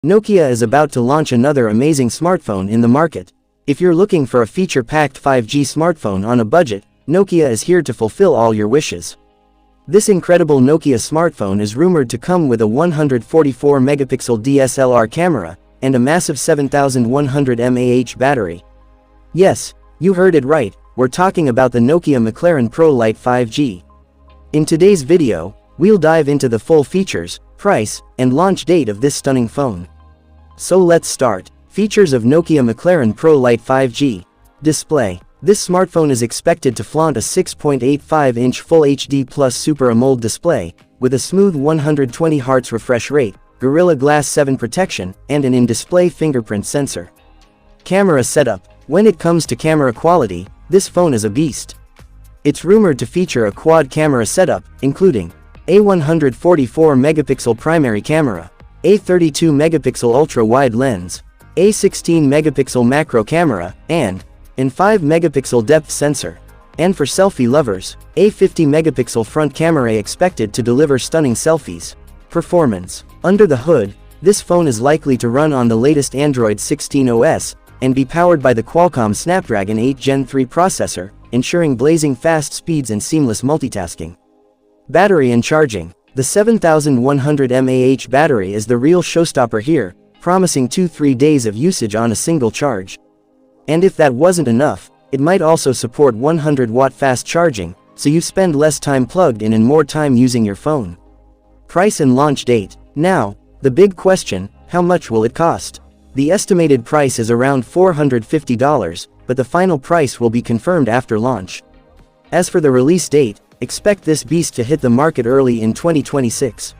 Nokia is about to launch another amazing smartphone in the market. If you're looking for a feature-packed 5G smartphone on a budget, Nokia is here to fulfill all your wishes. This incredible Nokia smartphone is rumored to come with a 144-megapixel DSLR camera and a massive 7100 mAh battery. Yes, you heard it right, we're talking about the Nokia McLaren Pro Lite 5G. In today's video, we'll dive into the full features, price, and launch date of this stunning phone. So let's start. Features of Nokia McLaren Pro Lite 5G. Display. This smartphone is expected to flaunt a 6.85-inch Full HD Plus Super AMOLED display, with a smooth 120Hz refresh rate, Gorilla Glass 7 protection, and an in-display fingerprint sensor. Camera setup. When it comes to camera quality, this phone is a beast. It's rumored to feature a quad camera setup, including a 144-megapixel primary camera, a 32-megapixel ultra-wide lens, a 16-megapixel macro camera, and an 5-megapixel depth sensor. And for selfie lovers, a 50-megapixel front camera expected to deliver stunning selfies. Performance. Under the hood, this phone is likely to run on the latest Android 16 OS and be powered by the Qualcomm Snapdragon 8 Gen 3 processor, ensuring blazing fast speeds and seamless multitasking. Battery and charging. The 7100 mAh battery is the real showstopper here, promising 2-3 days of usage on a single charge. And if that wasn't enough, it might also support 100-watt fast charging, so you spend less time plugged in and more time using your phone. Price and launch date. Now, the big question, how much will it cost? The estimated price is around $450, but the final price will be confirmed after launch. As for the release date, expect this beast to hit the market early in 2026.